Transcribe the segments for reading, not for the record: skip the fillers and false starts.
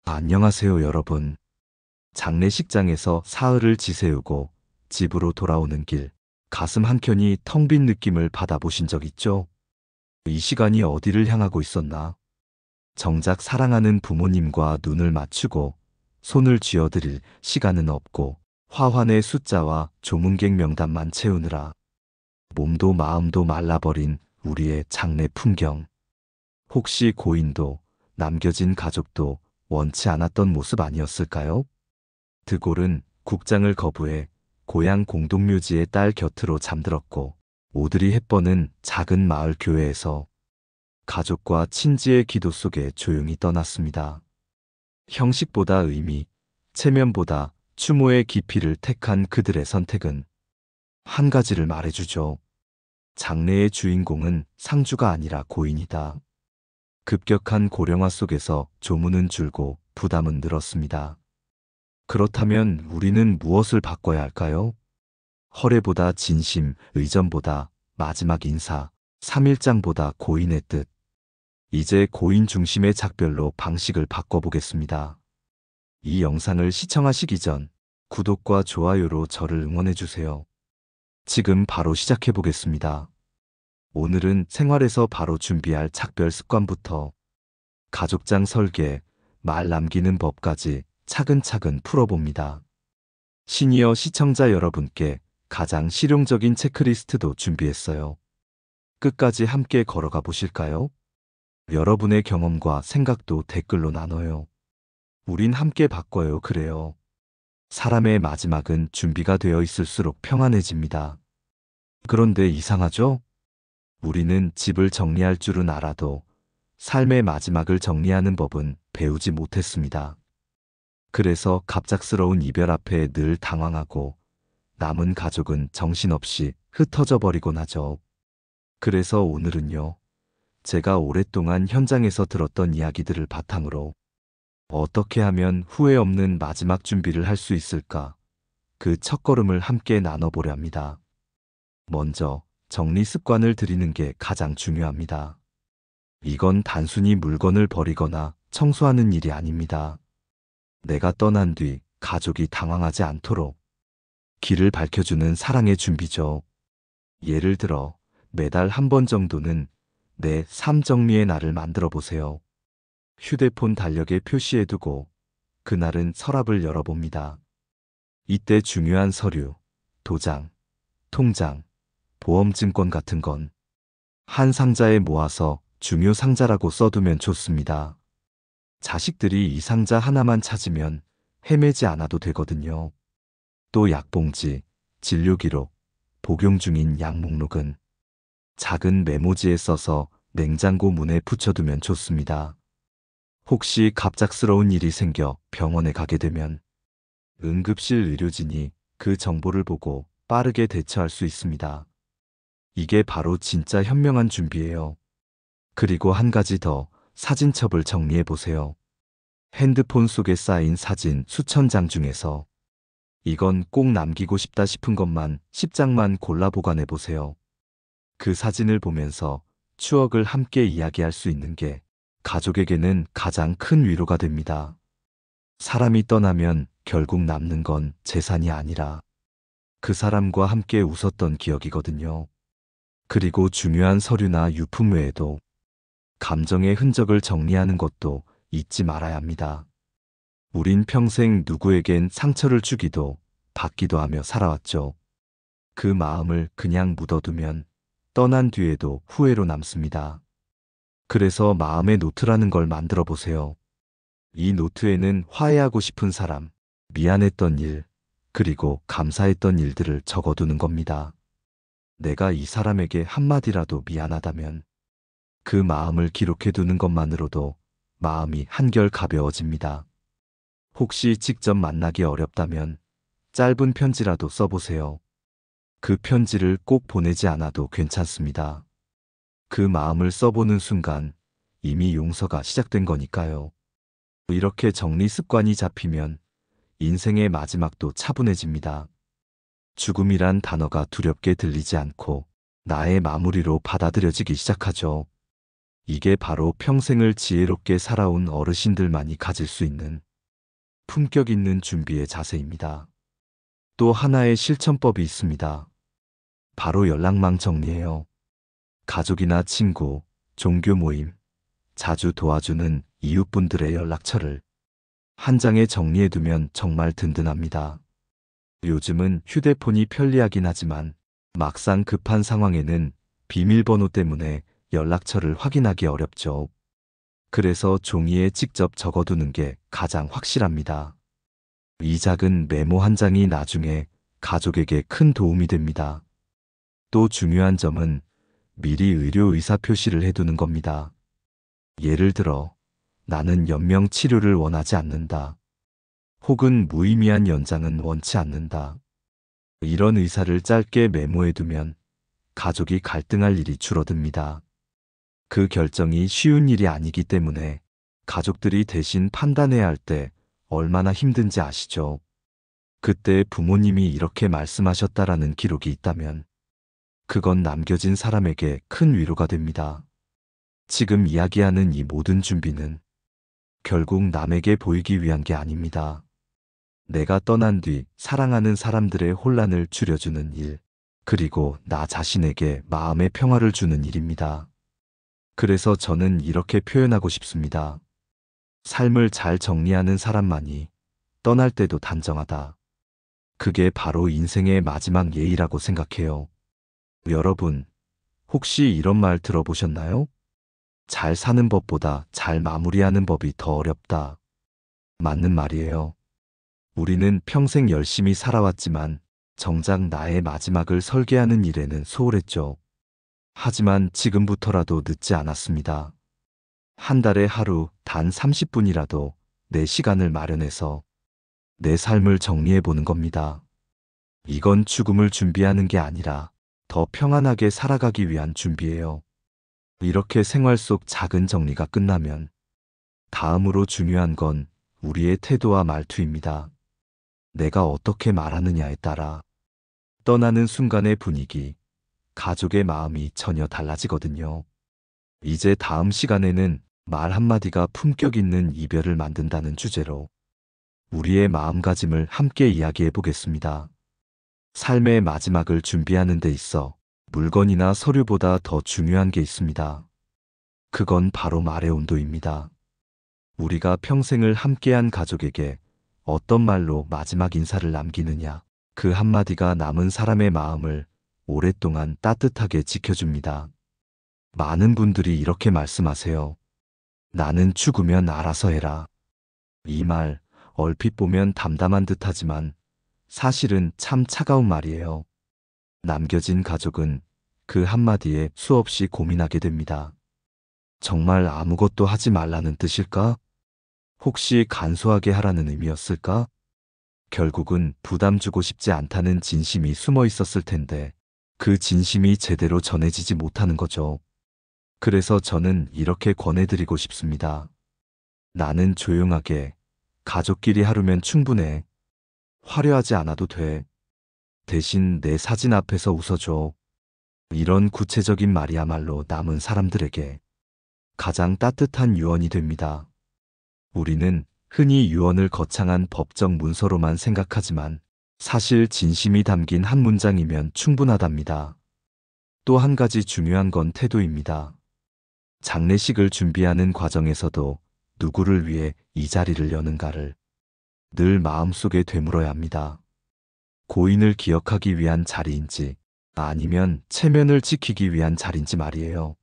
안녕하세요, 여러분. 장례식장에서 사흘을 지새우고 집으로 돌아오는 길, 가슴 한켠이 텅 빈 느낌을 받아보신 적 있죠? 이 시간이 어디를 향하고 있었나? 정작 사랑하는 부모님과 눈을 맞추고 손을 쥐어드릴 시간은 없고 화환의 숫자와 조문객 명단만 채우느라 몸도 마음도 말라버린 우리의 장례 풍경. 혹시 고인도 남겨진 가족도 원치 않았던 모습 아니었을까요? 드골은 국장을 거부해 고향 공동묘지의 딸 곁으로 잠들었고, 오드리 헵번은 작은 마을 교회에서 가족과 친지의 기도 속에 조용히 떠났습니다. 형식보다 의미, 체면보다 추모의 깊이를 택한 그들의 선택은 한 가지를 말해주죠. 장래의 주인공은 상주가 아니라 고인이다. 급격한 고령화 속에서 조문은 줄고 부담은 늘었습니다. 그렇다면 우리는 무엇을 바꿔야 할까요? 허례보다 진심, 의전보다 마지막 인사, 3일장보다 고인의 뜻. 이제 고인 중심의 작별로 방식을 바꿔보겠습니다. 이 영상을 시청하시기 전 구독과 좋아요로 저를 응원해주세요. 지금 바로 시작해보겠습니다. 오늘은 생활에서 바로 준비할 작별 습관부터 가족장 설계, 말 남기는 법까지 차근차근 풀어봅니다. 시니어 시청자 여러분께 가장 실용적인 체크리스트도 준비했어요. 끝까지 함께 걸어가 보실까요? 여러분의 경험과 생각도 댓글로 나눠요. 우린 함께 바꿔요. 그래요. 사람의 마지막은 준비가 되어 있을수록 평안해집니다. 그런데 이상하죠? 우리는 집을 정리할 줄은 알아도 삶의 마지막을 정리하는 법은 배우지 못했습니다. 그래서 갑작스러운 이별 앞에 늘 당황하고 남은 가족은 정신없이 흩어져 버리곤 하죠. 그래서 오늘은요, 제가 오랫동안 현장에서 들었던 이야기들을 바탕으로 어떻게 하면 후회 없는 마지막 준비를 할 수 있을까? 그 첫걸음을 함께 나눠보려 합니다. 먼저 정리 습관을 들이는 게 가장 중요합니다. 이건 단순히 물건을 버리거나 청소하는 일이 아닙니다. 내가 떠난 뒤 가족이 당황하지 않도록 길을 밝혀주는 사랑의 준비죠. 예를 들어 매달 한 번 정도는 내 삶 정리의 날을 만들어 보세요. 휴대폰 달력에 표시해두고 그날은 서랍을 열어봅니다. 이때 중요한 서류, 도장, 통장, 보험증권 같은 건 한 상자에 모아서 중요 상자라고 써두면 좋습니다. 자식들이 이 상자 하나만 찾으면 헤매지 않아도 되거든요. 또 약봉지, 진료기록, 복용 중인 약 목록은 작은 메모지에 써서 냉장고 문에 붙여두면 좋습니다. 혹시 갑작스러운 일이 생겨 병원에 가게 되면 응급실 의료진이 그 정보를 보고 빠르게 대처할 수 있습니다. 이게 바로 진짜 현명한 준비예요. 그리고 한 가지 더, 사진첩을 정리해 보세요. 핸드폰 속에 쌓인 사진 수천 장 중에서 이건 꼭 남기고 싶다 싶은 것만 10장만 골라 보관해 보세요. 그 사진을 보면서 추억을 함께 이야기할 수 있는 게 가족에게는 가장 큰 위로가 됩니다. 사람이 떠나면 결국 남는 건 재산이 아니라 그 사람과 함께 웃었던 기억이거든요. 그리고 중요한 서류나 유품 외에도 감정의 흔적을 정리하는 것도 잊지 말아야 합니다. 우린 평생 누구에겐 상처를 주기도 받기도 하며 살아왔죠. 그 마음을 그냥 묻어두면 떠난 뒤에도 후회로 남습니다. 그래서 마음의 노트라는 걸 만들어 보세요. 이 노트에는 화해하고 싶은 사람, 미안했던 일, 그리고 감사했던 일들을 적어두는 겁니다. 내가 이 사람에게 한마디라도 미안하다면 그 마음을 기록해두는 것만으로도 마음이 한결 가벼워집니다. 혹시 직접 만나기 어렵다면 짧은 편지라도 써보세요. 그 편지를 꼭 보내지 않아도 괜찮습니다. 그 마음을 써보는 순간 이미 용서가 시작된 거니까요. 이렇게 정리 습관이 잡히면 인생의 마지막도 차분해집니다. 죽음이란 단어가 두렵게 들리지 않고 나의 마무리로 받아들여지기 시작하죠. 이게 바로 평생을 지혜롭게 살아온 어르신들만이 가질 수 있는 품격 있는 준비의 자세입니다. 또 하나의 실천법이 있습니다. 바로 연락망 정리예요. 가족이나 친구, 종교 모임, 자주 도와주는 이웃분들의 연락처를 한 장에 정리해두면 정말 든든합니다. 요즘은 휴대폰이 편리하긴 하지만 막상 급한 상황에는 비밀번호 때문에 연락처를 확인하기 어렵죠. 그래서 종이에 직접 적어두는 게 가장 확실합니다. 이 작은 메모 한 장이 나중에 가족에게 큰 도움이 됩니다. 또 중요한 점은 미리 의료 의사 표시를 해두는 겁니다. 예를 들어, 나는 연명 치료를 원하지 않는다. 혹은 무의미한 연장은 원치 않는다. 이런 의사를 짧게 메모해두면 가족이 갈등할 일이 줄어듭니다. 그 결정이 쉬운 일이 아니기 때문에 가족들이 대신 판단해야 할 때 얼마나 힘든지 아시죠? 그때 부모님이 이렇게 말씀하셨다라는 기록이 있다면 그건 남겨진 사람에게 큰 위로가 됩니다. 지금 이야기하는 이 모든 준비는 결국 남에게 보이기 위한 게 아닙니다. 내가 떠난 뒤 사랑하는 사람들의 혼란을 줄여주는 일, 그리고 나 자신에게 마음의 평화를 주는 일입니다. 그래서 저는 이렇게 표현하고 싶습니다. 삶을 잘 정리하는 사람만이 떠날 때도 단정하다. 그게 바로 인생의 마지막 예의라고 생각해요. 여러분, 혹시 이런 말 들어보셨나요? 잘 사는 법보다 잘 마무리하는 법이 더 어렵다. 맞는 말이에요. 우리는 평생 열심히 살아왔지만 정작 나의 마지막을 설계하는 일에는 소홀했죠. 하지만 지금부터라도 늦지 않았습니다. 한 달에 하루 단 30분이라도 내 시간을 마련해서 내 삶을 정리해 보는 겁니다. 이건 죽음을 준비하는 게 아니라 더 평안하게 살아가기 위한 준비예요. 이렇게 생활 속 작은 정리가 끝나면 다음으로 중요한 건 우리의 태도와 말투입니다. 내가 어떻게 말하느냐에 따라 떠나는 순간의 분위기, 가족의 마음이 전혀 달라지거든요. 이제 다음 시간에는 말 한마디가 품격 있는 이별을 만든다는 주제로 우리의 마음가짐을 함께 이야기해 보겠습니다. 삶의 마지막을 준비하는 데 있어 물건이나 서류보다 더 중요한 게 있습니다. 그건 바로 말의 온도입니다. 우리가 평생을 함께한 가족에게 어떤 말로 마지막 인사를 남기느냐, 그 한마디가 남은 사람의 마음을 오랫동안 따뜻하게 지켜줍니다. 많은 분들이 이렇게 말씀하세요. 나는 죽으면 알아서 해라. 이 말, 얼핏 보면 담담한 듯하지만 사실은 참 차가운 말이에요. 남겨진 가족은 그 한마디에 수없이 고민하게 됩니다. 정말 아무것도 하지 말라는 뜻일까? 혹시 간소하게 하라는 의미였을까? 결국은 부담 주고 싶지 않다는 진심이 숨어 있었을 텐데 그 진심이 제대로 전해지지 못하는 거죠. 그래서 저는 이렇게 권해드리고 싶습니다. 나는 조용하게, 가족끼리 하루면 충분해. 화려하지 않아도 돼. 대신 내 사진 앞에서 웃어줘. 이런 구체적인 말이야말로 남은 사람들에게 가장 따뜻한 유언이 됩니다. 우리는 흔히 유언을 거창한 법적 문서로만 생각하지만 사실 진심이 담긴 한 문장이면 충분하답니다. 또 한 가지 중요한 건 태도입니다. 장례식을 준비하는 과정에서도 누구를 위해 이 자리를 여는가를 늘 마음속에 되물어야 합니다. 고인을 기억하기 위한 자리인지 아니면 체면을 지키기 위한 자리인지 말이에요.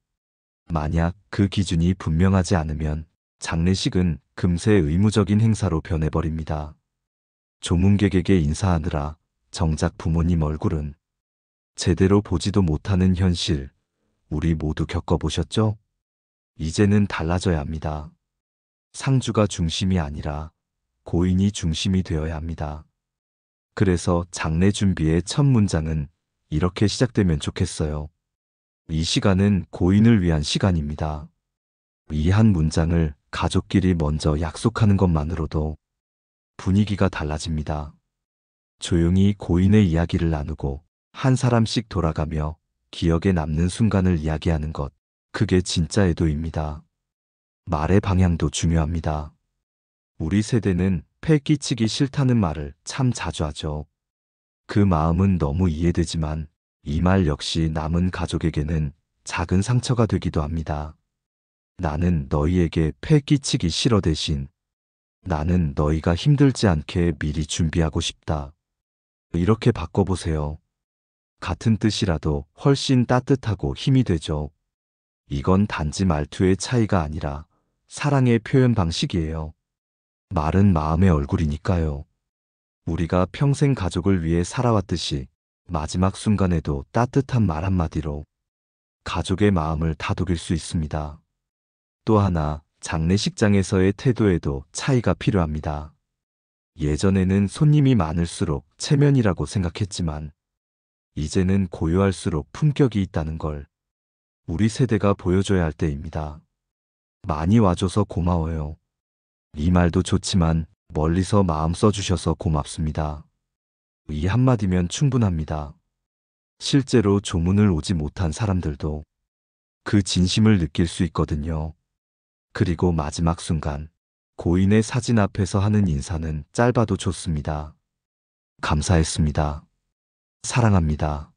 만약 그 기준이 분명하지 않으면 장례식은 금세 의무적인 행사로 변해버립니다. 조문객에게 인사하느라 정작 부모님 얼굴은 제대로 보지도 못하는 현실, 우리 모두 겪어보셨죠? 이제는 달라져야 합니다. 상주가 중심이 아니라 고인이 중심이 되어야 합니다. 그래서 장례 준비의 첫 문장은 이렇게 시작되면 좋겠어요. 이 시간은 고인을 위한 시간입니다. 이 한 문장을 가족끼리 먼저 약속하는 것만으로도 분위기가 달라집니다. 조용히 고인의 이야기를 나누고 한 사람씩 돌아가며 기억에 남는 순간을 이야기하는 것, 그게 진짜 애도입니다. 말의 방향도 중요합니다. 우리 세대는 패 끼치기 싫다는 말을 참 자주 하죠. 그 마음은 너무 이해되지만 이 말 역시 남은 가족에게는 작은 상처가 되기도 합니다. 나는 너희에게 패 끼치기 싫어 대신 나는 너희가 힘들지 않게 미리 준비하고 싶다. 이렇게 바꿔보세요. 같은 뜻이라도 훨씬 따뜻하고 힘이 되죠. 이건 단지 말투의 차이가 아니라 사랑의 표현 방식이에요. 말은 마음의 얼굴이니까요. 우리가 평생 가족을 위해 살아왔듯이 마지막 순간에도 따뜻한 말 한마디로 가족의 마음을 다독일 수 있습니다. 또 하나, 장례식장에서의 태도에도 차이가 필요합니다. 예전에는 손님이 많을수록 체면이라고 생각했지만 이제는 고요할수록 품격이 있다는 걸 우리 세대가 보여줘야 할 때입니다. 많이 와줘서 고마워요. 이 말도 좋지만 멀리서 마음 써주셔서 고맙습니다. 이 한마디면 충분합니다. 실제로 조문을 오지 못한 사람들도 그 진심을 느낄 수 있거든요. 그리고 마지막 순간, 고인의 사진 앞에서 하는 인사는 짧아도 좋습니다. 감사했습니다. 사랑합니다.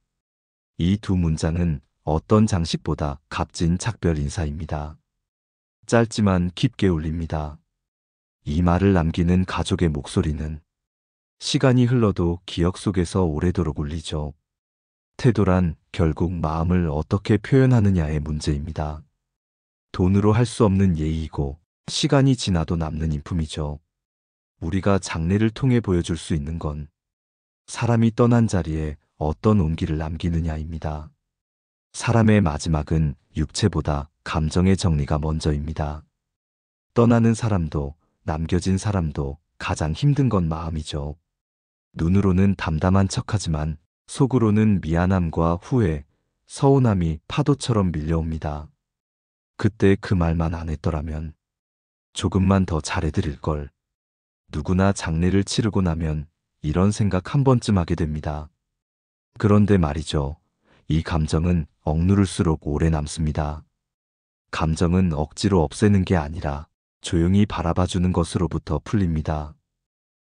이 두 문장은 어떤 장식보다 값진 작별 인사입니다. 짧지만 깊게 울립니다. 이 말을 남기는 가족의 목소리는 시간이 흘러도 기억 속에서 오래도록 울리죠. 태도란 결국 마음을 어떻게 표현하느냐의 문제입니다. 돈으로 할 수 없는 예의이고 시간이 지나도 남는 인품이죠. 우리가 장례를 통해 보여줄 수 있는 건 사람이 떠난 자리에 어떤 온기를 남기느냐입니다. 사람의 마지막은 육체보다 감정의 정리가 먼저입니다. 떠나는 사람도 남겨진 사람도 가장 힘든 건 마음이죠. 눈으로는 담담한 척하지만 속으로는 미안함과 후회, 서운함이 파도처럼 밀려옵니다. 그때 그 말만 안 했더라면 조금만 더 잘해드릴 걸. 누구나 장례를 치르고 나면 이런 생각 한 번쯤 하게 됩니다. 그런데 말이죠. 이 감정은 억누를수록 오래 남습니다. 감정은 억지로 없애는 게 아니라 조용히 바라봐주는 것으로부터 풀립니다.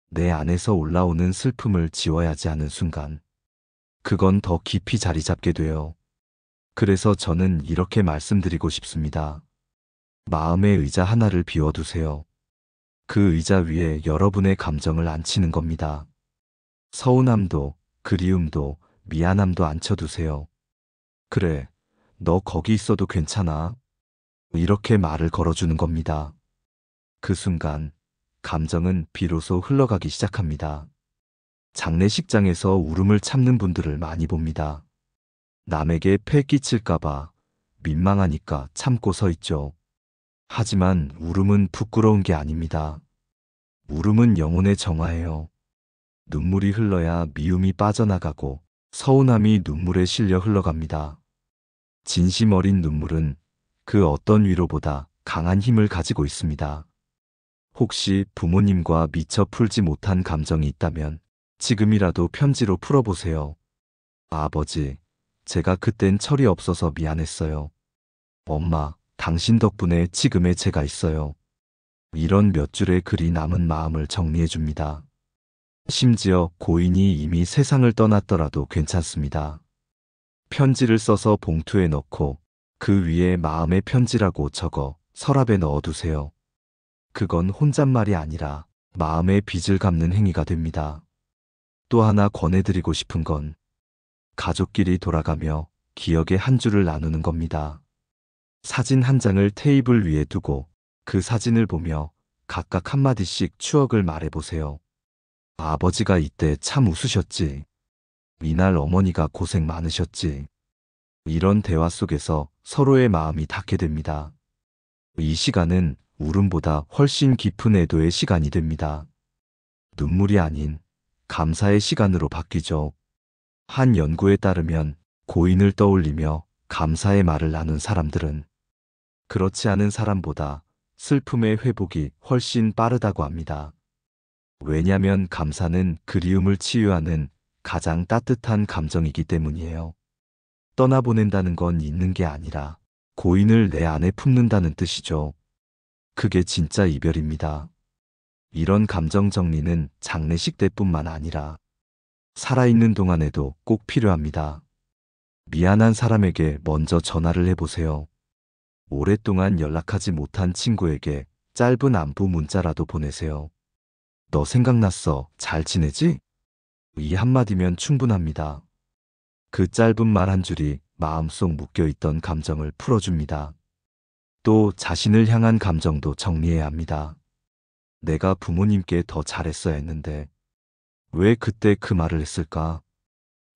내 안에서 올라오는 슬픔을 지워야지 하는 순간, 그건 더 깊이 자리 잡게 돼요. 그래서 저는 이렇게 말씀드리고 싶습니다. 마음의 의자 하나를 비워두세요. 그 의자 위에 여러분의 감정을 앉히는 겁니다. 서운함도, 그리움도, 미안함도 앉혀두세요. 그래, 너 거기 있어도 괜찮아. 이렇게 말을 걸어주는 겁니다. 그 순간, 감정은 비로소 흘러가기 시작합니다. 장례식장에서 울음을 참는 분들을 많이 봅니다. 남에게 패 끼칠까봐 민망하니까 참고 서 있죠. 하지만 울음은 부끄러운 게 아닙니다. 울음은 영혼의 정화예요. 눈물이 흘러야 미움이 빠져나가고 서운함이 눈물에 실려 흘러갑니다. 진심 어린 눈물은 그 어떤 위로보다 강한 힘을 가지고 있습니다. 혹시 부모님과 미처 풀지 못한 감정이 있다면 지금이라도 편지로 풀어보세요. 아버지, 제가 그땐 철이 없어서 미안했어요. 엄마, 당신 덕분에 지금의 제가 있어요. 이런 몇 줄의 글이 남은 마음을 정리해줍니다. 심지어 고인이 이미 세상을 떠났더라도 괜찮습니다. 편지를 써서 봉투에 넣고 그 위에 마음의 편지라고 적어 서랍에 넣어두세요. 그건 혼잣말이 아니라 마음의 빚을 갚는 행위가 됩니다. 또 하나 권해드리고 싶은 건 가족끼리 돌아가며 기억의 한 줄을 나누는 겁니다. 사진 한 장을 테이블 위에 두고 그 사진을 보며 각각 한마디씩 추억을 말해보세요. 아버지가 이때 참 웃으셨지. 이날 어머니가 고생 많으셨지. 이런 대화 속에서 서로의 마음이 닿게 됩니다. 이 시간은 울음보다 훨씬 깊은 애도의 시간이 됩니다. 눈물이 아닌 감사의 시간으로 바뀌죠. 한 연구에 따르면 고인을 떠올리며 감사의 말을 나눈 사람들은 그렇지 않은 사람보다 슬픔의 회복이 훨씬 빠르다고 합니다. 왜냐면 감사는 그리움을 치유하는 가장 따뜻한 감정이기 때문이에요. 떠나보낸다는 건 잊는 게 아니라 고인을 내 안에 품는다는 뜻이죠. 그게 진짜 이별입니다. 이런 감정 정리는 장례식 때뿐만 아니라 살아있는 동안에도 꼭 필요합니다. 미안한 사람에게 먼저 전화를 해보세요. 오랫동안 연락하지 못한 친구에게 짧은 안부 문자라도 보내세요. 너 생각났어. 잘 지내지? 이 한마디면 충분합니다. 그 짧은 말 한 줄이 마음속 묶여있던 감정을 풀어줍니다. 또 자신을 향한 감정도 정리해야 합니다. 내가 부모님께 더 잘했어야 했는데 왜 그때 그 말을 했을까?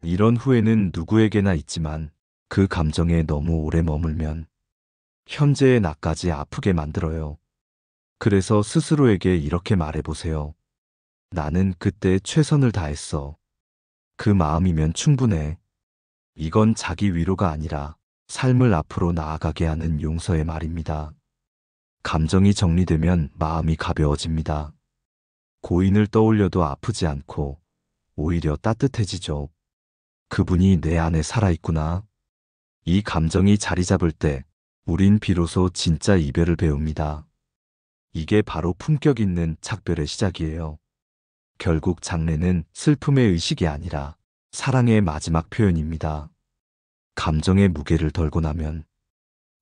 이런 후회는 누구에게나 있지만 그 감정에 너무 오래 머물면 현재의 나까지 아프게 만들어요. 그래서 스스로에게 이렇게 말해보세요. 나는 그때 최선을 다했어. 그 마음이면 충분해. 이건 자기 위로가 아니라 삶을 앞으로 나아가게 하는 용서의 말입니다. 감정이 정리되면 마음이 가벼워집니다. 고인을 떠올려도 아프지 않고 오히려 따뜻해지죠. 그분이 내 안에 살아있구나. 이 감정이 자리 잡을 때 우린 비로소 진짜 이별을 배웁니다. 이게 바로 품격 있는 작별의 시작이에요. 결국 장례는 슬픔의 의식이 아니라 사랑의 마지막 표현입니다. 감정의 무게를 덜고 나면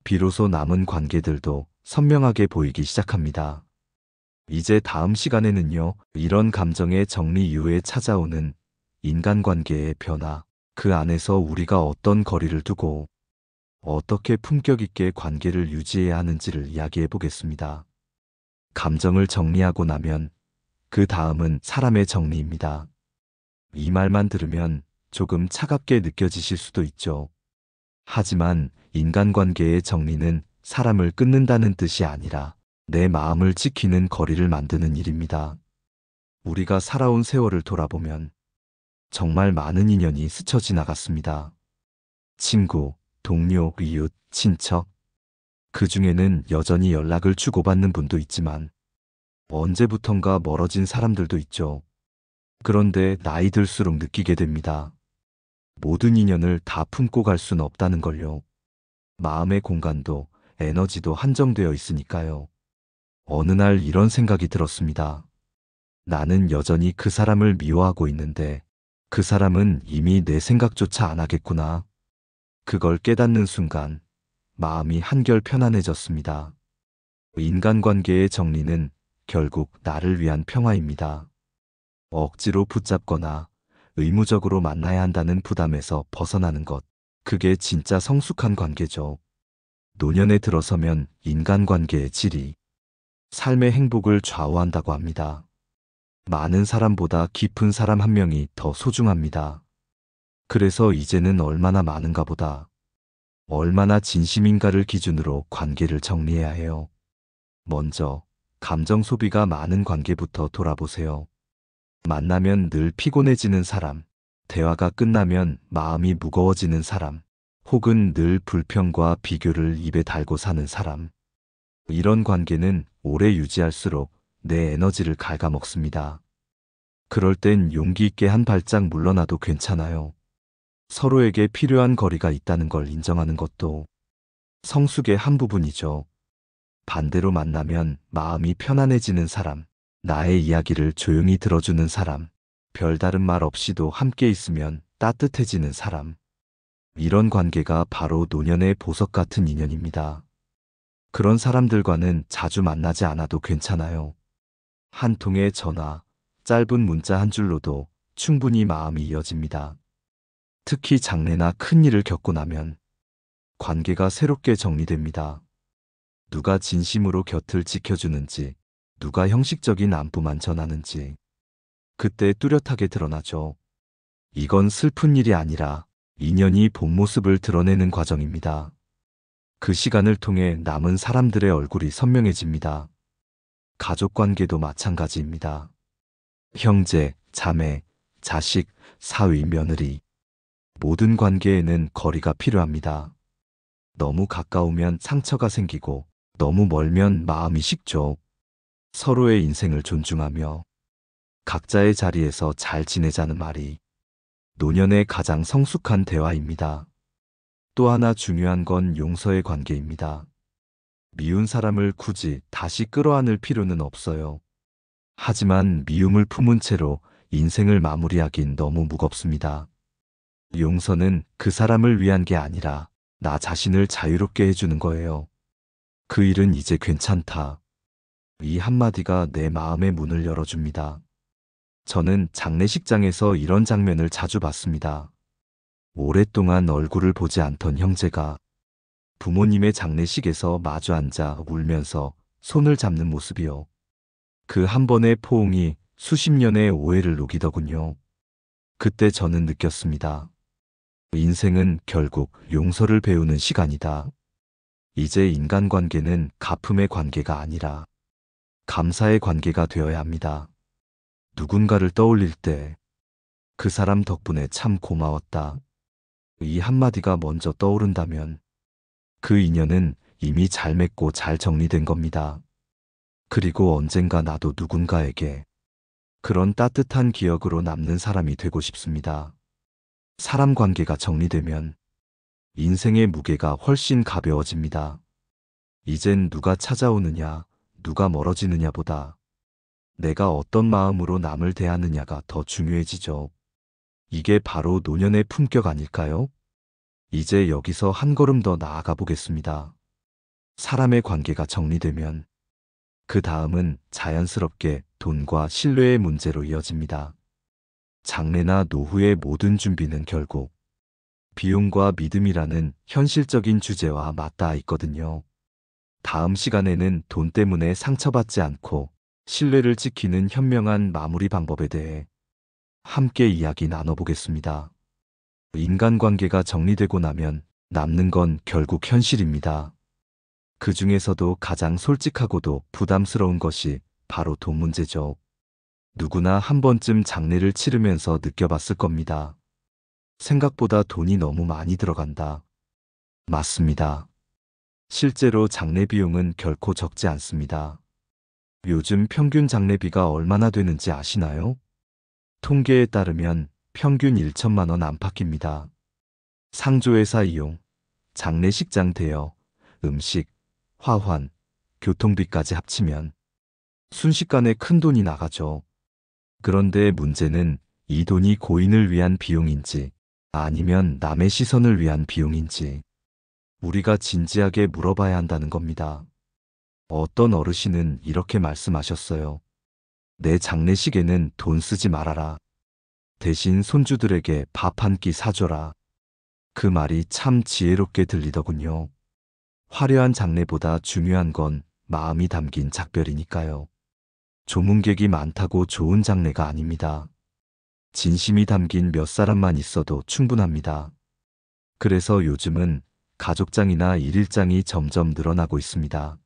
비로소 남은 관계들도 선명하게 보이기 시작합니다. 이제 다음 시간에는요, 이런 감정의 정리 이후에 찾아오는 인간관계의 변화, 그 안에서 우리가 어떤 거리를 두고 어떻게 품격 있게 관계를 유지해야 하는지를 이야기해 보겠습니다. 감정을 정리하고 나면 그 다음은 사람의 정리입니다. 이 말만 들으면 조금 차갑게 느껴지실 수도 있죠. 하지만 인간관계의 정리는 사람을 끊는다는 뜻이 아니라 내 마음을 지키는 거리를 만드는 일입니다. 우리가 살아온 세월을 돌아보면 정말 많은 인연이 스쳐 지나갔습니다. 친구, 동료, 이웃, 친척. 그 중에는 여전히 연락을 주고받는 분도 있지만 언제부턴가 멀어진 사람들도 있죠. 그런데 나이 들수록 느끼게 됩니다. 모든 인연을 다 품고 갈 수는 없다는 걸요. 마음의 공간도 에너지도 한정되어 있으니까요. 어느 날 이런 생각이 들었습니다. 나는 여전히 그 사람을 미워하고 있는데 그 사람은 이미 내 생각조차 안 하겠구나. 그걸 깨닫는 순간 마음이 한결 편안해졌습니다. 인간관계의 정리는 결국 나를 위한 평화입니다. 억지로 붙잡거나 의무적으로 만나야 한다는 부담에서 벗어나는 것, 그게 진짜 성숙한 관계죠. 노년에 들어서면 인간관계의 질이 삶의 행복을 좌우한다고 합니다. 많은 사람보다 깊은 사람 한 명이 더 소중합니다. 그래서 이제는 얼마나 많은가 보다 얼마나 진심인가를 기준으로 관계를 정리해야 해요. 먼저 감정 소비가 많은 관계부터 돌아보세요. 만나면 늘 피곤해지는 사람, 대화가 끝나면 마음이 무거워지는 사람, 혹은 늘 불평과 비교를 입에 달고 사는 사람. 이런 관계는 오래 유지할수록 내 에너지를 갉아먹습니다. 그럴 땐 용기 있게 한 발짝 물러나도 괜찮아요. 서로에게 필요한 거리가 있다는 걸 인정하는 것도 성숙의 한 부분이죠. 반대로 만나면 마음이 편안해지는 사람, 나의 이야기를 조용히 들어주는 사람, 별다른 말 없이도 함께 있으면 따뜻해지는 사람. 이런 관계가 바로 노년의 보석 같은 인연입니다. 그런 사람들과는 자주 만나지 않아도 괜찮아요. 한 통의 전화, 짧은 문자 한 줄로도 충분히 마음이 이어집니다. 특히 장례나 큰 일을 겪고 나면 관계가 새롭게 정리됩니다. 누가 진심으로 곁을 지켜주는지, 누가 형식적인 안부만 전하는지 그때 뚜렷하게 드러나죠. 이건 슬픈 일이 아니라 인연이 본 모습을 드러내는 과정입니다. 그 시간을 통해 남은 사람들의 얼굴이 선명해집니다. 가족 관계도 마찬가지입니다. 형제, 자매, 자식, 사위, 며느리. 모든 관계에는 거리가 필요합니다. 너무 가까우면 상처가 생기고 너무 멀면 마음이 식죠. 서로의 인생을 존중하며 각자의 자리에서 잘 지내자는 말이 노년의 가장 성숙한 대화입니다. 또 하나 중요한 건 용서의 관계입니다. 미운 사람을 굳이 다시 끌어안을 필요는 없어요. 하지만 미움을 품은 채로 인생을 마무리하긴 너무 무겁습니다. 용서는 그 사람을 위한 게 아니라 나 자신을 자유롭게 해주는 거예요. 그 일은 이제 괜찮다. 이 한마디가 내 마음의 문을 열어줍니다. 저는 장례식장에서 이런 장면을 자주 봤습니다. 오랫동안 얼굴을 보지 않던 형제가 부모님의 장례식에서 마주 앉아 울면서 손을 잡는 모습이요. 그 한 번의 포옹이 수십 년의 오해를 녹이더군요. 그때 저는 느꼈습니다. 인생은 결국 용서를 배우는 시간이다. 이제 인간관계는 갚음의 관계가 아니라 감사의 관계가 되어야 합니다. 누군가를 떠올릴 때 그 사람 덕분에 참 고마웠다. 이 한마디가 먼저 떠오른다면 그 인연은 이미 잘 맺고 잘 정리된 겁니다. 그리고 언젠가 나도 누군가에게 그런 따뜻한 기억으로 남는 사람이 되고 싶습니다. 사람 관계가 정리되면 인생의 무게가 훨씬 가벼워집니다. 이젠 누가 찾아오느냐, 누가 멀어지느냐보다 내가 어떤 마음으로 남을 대하느냐가 더 중요해지죠. 이게 바로 노년의 품격 아닐까요? 이제 여기서 한 걸음 더 나아가 보겠습니다. 사람의 관계가 정리되면 그 다음은 자연스럽게 돈과 신뢰의 문제로 이어집니다. 장래나 노후의 모든 준비는 결국 비용과 믿음이라는 현실적인 주제와 맞닿아 있거든요. 다음 시간에는 돈 때문에 상처받지 않고 신뢰를 지키는 현명한 마무리 방법에 대해 함께 이야기 나눠보겠습니다. 인간관계가 정리되고 나면 남는 건 결국 현실입니다. 그 중에서도 가장 솔직하고도 부담스러운 것이 바로 돈 문제죠. 누구나 한 번쯤 장례를 치르면서 느껴봤을 겁니다. 생각보다 돈이 너무 많이 들어간다. 맞습니다. 실제로 장례 비용은 결코 적지 않습니다. 요즘 평균 장례비가 얼마나 되는지 아시나요? 통계에 따르면 평균 1천만 원 안팎입니다. 상조회사 이용, 장례식장 대여, 음식, 화환, 교통비까지 합치면 순식간에 큰 돈이 나가죠. 그런데 문제는 이 돈이 고인을 위한 비용인지 아니면 남의 시선을 위한 비용인지 우리가 진지하게 물어봐야 한다는 겁니다. 어떤 어르신은 이렇게 말씀하셨어요. 내 장례식에는 돈 쓰지 말아라. 대신 손주들에게 밥 한 끼 사줘라. 그 말이 참 지혜롭게 들리더군요. 화려한 장례보다 중요한 건 마음이 담긴 작별이니까요. 조문객이 많다고 좋은 장례가 아닙니다. 진심이 담긴 몇 사람만 있어도 충분합니다. 그래서 요즘은 가족장이나 일일장이 점점 늘어나고 있습니다.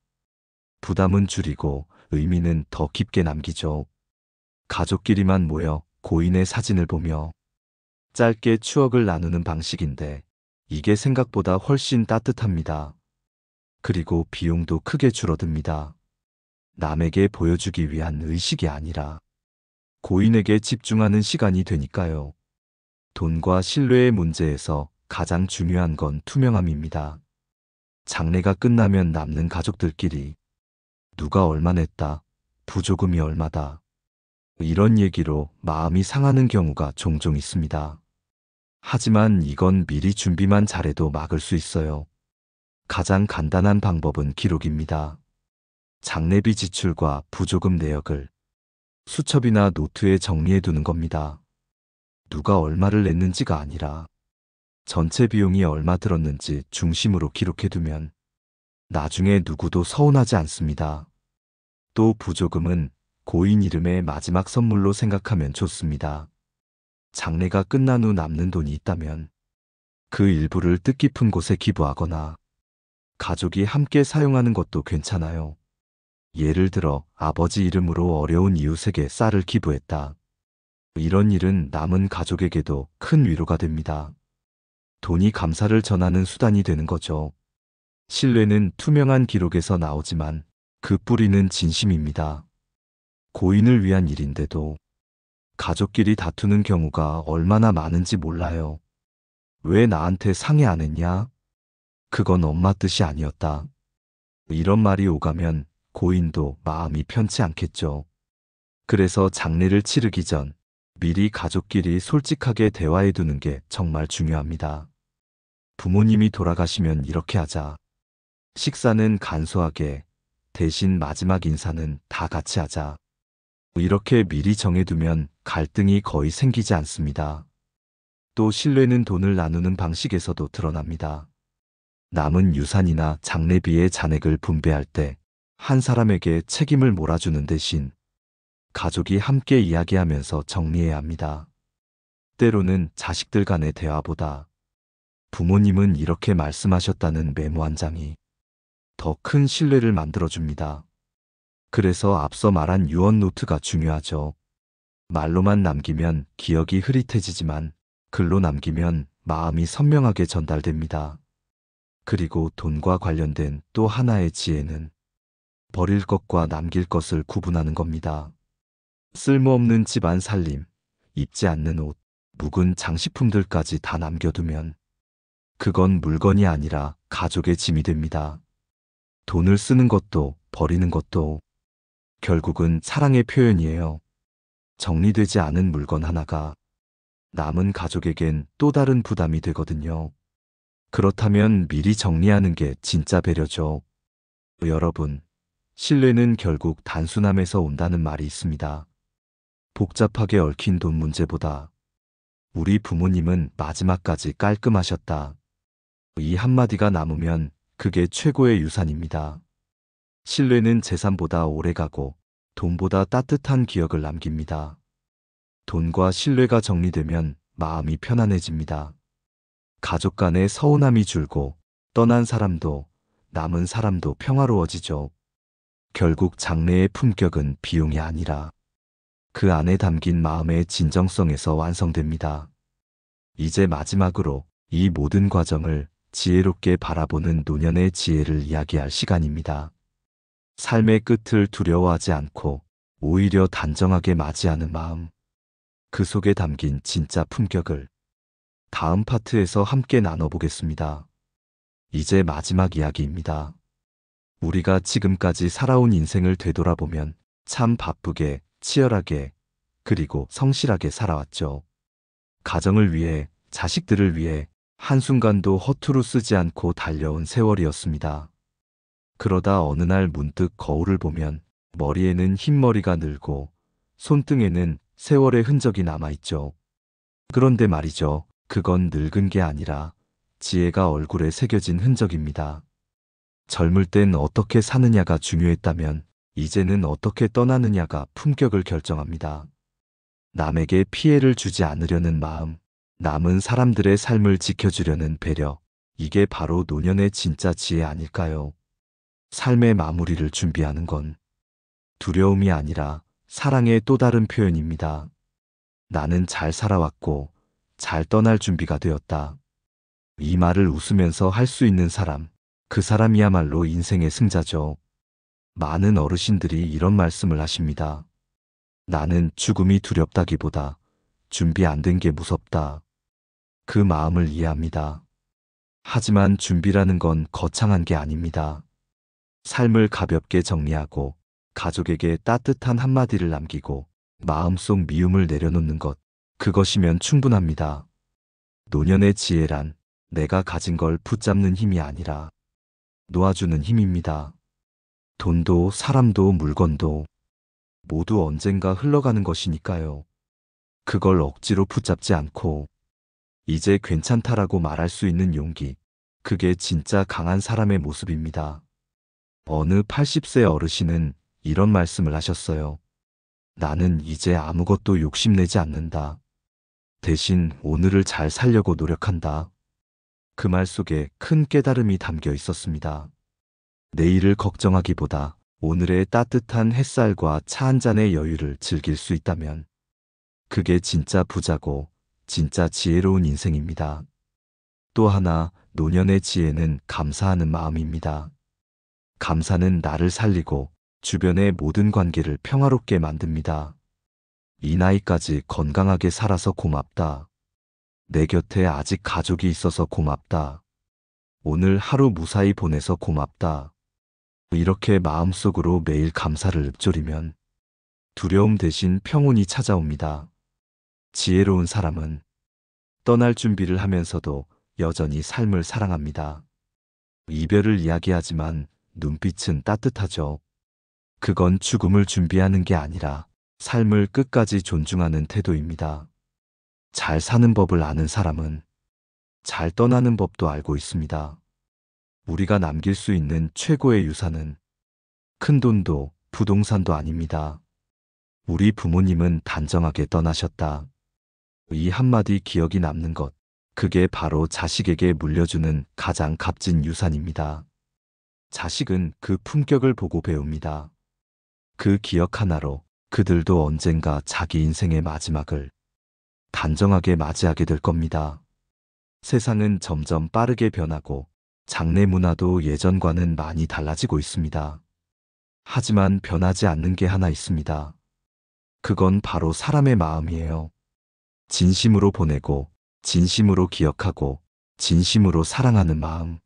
부담은 줄이고 의미는 더 깊게 남기죠. 가족끼리만 모여 고인의 사진을 보며 짧게 추억을 나누는 방식인데 이게 생각보다 훨씬 따뜻합니다. 그리고 비용도 크게 줄어듭니다. 남에게 보여주기 위한 의식이 아니라 고인에게 집중하는 시간이 되니까요. 돈과 신뢰의 문제에서 가장 중요한 건 투명함입니다. 장례가 끝나면 남는 가족들끼리 누가 얼마 냈다, 부조금이 얼마다, 이런 얘기로 마음이 상하는 경우가 종종 있습니다. 하지만 이건 미리 준비만 잘해도 막을 수 있어요. 가장 간단한 방법은 기록입니다. 장례비 지출과 부조금 내역을 수첩이나 노트에 정리해 두는 겁니다. 누가 얼마를 냈는지가 아니라 전체 비용이 얼마 들었는지 중심으로 기록해 두면 나중에 누구도 서운하지 않습니다. 또 부조금은 고인 이름의 마지막 선물로 생각하면 좋습니다. 장례가 끝난 후 남는 돈이 있다면 그 일부를 뜻깊은 곳에 기부하거나 가족이 함께 사용하는 것도 괜찮아요. 예를 들어 아버지 이름으로 어려운 이웃에게 쌀을 기부했다. 이런 일은 남은 가족에게도 큰 위로가 됩니다. 돈이 감사를 전하는 수단이 되는 거죠. 신뢰는 투명한 기록에서 나오지만 그 뿌리는 진심입니다. 고인을 위한 일인데도 가족끼리 다투는 경우가 얼마나 많은지 몰라요. 왜 나한테 상의 안 했냐? 그건 엄마 뜻이 아니었다. 이런 말이 오가면 고인도 마음이 편치 않겠죠. 그래서 장례를 치르기 전 미리 가족끼리 솔직하게 대화해 두는 게 정말 중요합니다. 부모님이 돌아가시면 이렇게 하자. 식사는 간소하게, 대신 마지막 인사는 다 같이 하자. 이렇게 미리 정해두면 갈등이 거의 생기지 않습니다. 또 신뢰는 돈을 나누는 방식에서도 드러납니다. 남은 유산이나 장례비의 잔액을 분배할 때 한 사람에게 책임을 몰아주는 대신 가족이 함께 이야기하면서 정리해야 합니다. 때로는 자식들 간의 대화보다 부모님은 이렇게 말씀하셨다는 메모 한 장이 더 큰 신뢰를 만들어줍니다. 그래서 앞서 말한 유언 노트가 중요하죠. 말로만 남기면 기억이 흐릿해지지만 글로 남기면 마음이 선명하게 전달됩니다. 그리고 돈과 관련된 또 하나의 지혜는 버릴 것과 남길 것을 구분하는 겁니다. 쓸모없는 집안 살림, 입지 않는 옷, 묵은 장식품들까지 다 남겨두면 그건 물건이 아니라 가족의 짐이 됩니다. 돈을 쓰는 것도 버리는 것도 결국은 사랑의 표현이에요. 정리되지 않은 물건 하나가 남은 가족에겐 또 다른 부담이 되거든요. 그렇다면 미리 정리하는 게 진짜 배려죠. 여러분, 신뢰는 결국 단순함에서 온다는 말이 있습니다. 복잡하게 얽힌 돈 문제보다 우리 부모님은 마지막까지 깔끔하셨다. 이 한마디가 남으면 그게 최고의 유산입니다. 신뢰는 재산보다 오래가고 돈보다 따뜻한 기억을 남깁니다. 돈과 신뢰가 정리되면 마음이 편안해집니다. 가족 간의 서운함이 줄고 떠난 사람도 남은 사람도 평화로워지죠. 결국 장래의 품격은 비용이 아니라 그 안에 담긴 마음의 진정성에서 완성됩니다. 이제 마지막으로 이 모든 과정을 지혜롭게 바라보는 노년의 지혜를 이야기할 시간입니다. 삶의 끝을 두려워하지 않고 오히려 단정하게 맞이하는 마음. 그 속에 담긴 진짜 품격을 다음 파트에서 함께 나눠보겠습니다. 이제 마지막 이야기입니다. 우리가 지금까지 살아온 인생을 되돌아보면 참 바쁘게, 치열하게, 그리고 성실하게 살아왔죠. 가정을 위해, 자식들을 위해 한순간도 허투루 쓰지 않고 달려온 세월이었습니다. 그러다 어느 날 문득 거울을 보면 머리에는 흰머리가 늘고 손등에는 세월의 흔적이 남아있죠. 그런데 말이죠. 그건 늙은 게 아니라 지혜가 얼굴에 새겨진 흔적입니다. 젊을 땐 어떻게 사느냐가 중요했다면 이제는 어떻게 떠나느냐가 품격을 결정합니다. 남에게 피해를 주지 않으려는 마음, 남은 사람들의 삶을 지켜주려는 배려, 이게 바로 노년의 진짜 지혜 아닐까요? 삶의 마무리를 준비하는 건 두려움이 아니라 사랑의 또 다른 표현입니다. 나는 잘 살아왔고 잘 떠날 준비가 되었다. 이 말을 웃으면서 할 수 있는 사람, 그 사람이야말로 인생의 승자죠. 많은 어르신들이 이런 말씀을 하십니다. 나는 죽음이 두렵다기보다 준비 안 된 게 무섭다. 그 마음을 이해합니다. 하지만 준비라는 건 거창한 게 아닙니다. 삶을 가볍게 정리하고 가족에게 따뜻한 한마디를 남기고 마음속 미움을 내려놓는 것, 그것이면 충분합니다. 노년의 지혜란 내가 가진 걸 붙잡는 힘이 아니라 놓아주는 힘입니다. 돈도 사람도 물건도 모두 언젠가 흘러가는 것이니까요. 그걸 억지로 붙잡지 않고 이제 괜찮다라고 말할 수 있는 용기, 그게 진짜 강한 사람의 모습입니다. 어느 80세 어르신은 이런 말씀을 하셨어요. 나는 이제 아무것도 욕심내지 않는다. 대신 오늘을 잘 살려고 노력한다. 그 말 속에 큰 깨달음이 담겨 있었습니다. 내일을 걱정하기보다 오늘의 따뜻한 햇살과 차 한 잔의 여유를 즐길 수 있다면 그게 진짜 부자고 진짜 지혜로운 인생입니다. 또 하나, 노년의 지혜는 감사하는 마음입니다. 감사는 나를 살리고 주변의 모든 관계를 평화롭게 만듭니다. 이 나이까지 건강하게 살아서 고맙다. 내 곁에 아직 가족이 있어서 고맙다. 오늘 하루 무사히 보내서 고맙다. 이렇게 마음속으로 매일 감사를 읊조리면 두려움 대신 평온이 찾아옵니다. 지혜로운 사람은 떠날 준비를 하면서도 여전히 삶을 사랑합니다. 이별을 이야기하지만 눈빛은 따뜻하죠. 그건 죽음을 준비하는 게 아니라 삶을 끝까지 존중하는 태도입니다. 잘 사는 법을 아는 사람은 잘 떠나는 법도 알고 있습니다. 우리가 남길 수 있는 최고의 유산은 큰 돈도 부동산도 아닙니다. 우리 부모님은 단정하게 떠나셨다. 이 한마디 기억이 남는 것, 그게 바로 자식에게 물려주는 가장 값진 유산입니다. 자식은 그 품격을 보고 배웁니다. 그 기억 하나로 그들도 언젠가 자기 인생의 마지막을 단정하게 맞이하게 될 겁니다. 세상은 점점 빠르게 변하고 장래 문화도 예전과는 많이 달라지고 있습니다. 하지만 변하지 않는 게 하나 있습니다. 그건 바로 사람의 마음이에요. 진심으로 보내고, 진심으로 기억하고, 진심으로 사랑하는 마음.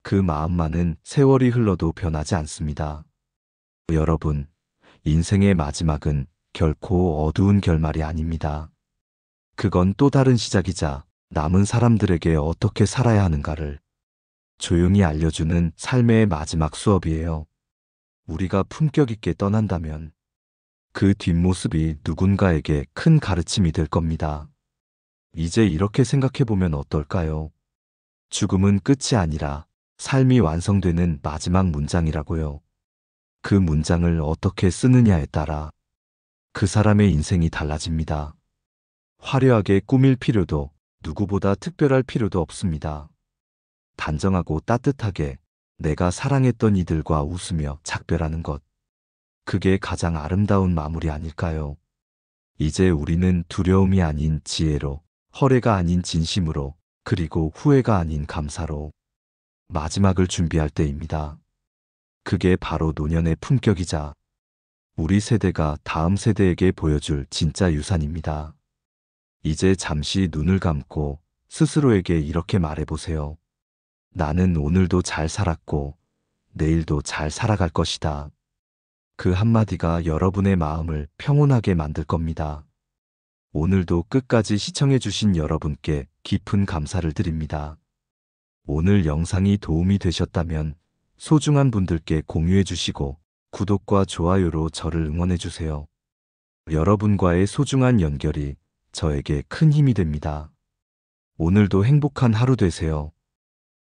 그 마음만은 세월이 흘러도 변하지 않습니다. 여러분, 인생의 마지막은 결코 어두운 결말이 아닙니다. 그건 또 다른 시작이자 남은 사람들에게 어떻게 살아야 하는가를 조용히 알려주는 삶의 마지막 수업이에요. 우리가 품격 있게 떠난다면 그 뒷모습이 누군가에게 큰 가르침이 될 겁니다. 이제 이렇게 생각해보면 어떨까요? 죽음은 끝이 아니라 삶이 완성되는 마지막 문장이라고요. 그 문장을 어떻게 쓰느냐에 따라 그 사람의 인생이 달라집니다. 화려하게 꾸밀 필요도 누구보다 특별할 필요도 없습니다. 단정하고 따뜻하게 내가 사랑했던 이들과 웃으며 작별하는 것. 그게 가장 아름다운 마무리 아닐까요? 이제 우리는 두려움이 아닌 지혜로, 허례가 아닌 진심으로, 그리고 후회가 아닌 감사로 마지막을 준비할 때입니다. 그게 바로 노년의 품격이자 우리 세대가 다음 세대에게 보여줄 진짜 유산입니다. 이제 잠시 눈을 감고 스스로에게 이렇게 말해보세요. 나는 오늘도 잘 살았고 내일도 잘 살아갈 것이다. 그 한마디가 여러분의 마음을 평온하게 만들 겁니다. 오늘도 끝까지 시청해주신 여러분께 깊은 감사를 드립니다. 오늘 영상이 도움이 되셨다면 소중한 분들께 공유해주시고 구독과 좋아요로 저를 응원해주세요. 여러분과의 소중한 연결이 저에게 큰 힘이 됩니다. 오늘도 행복한 하루 되세요.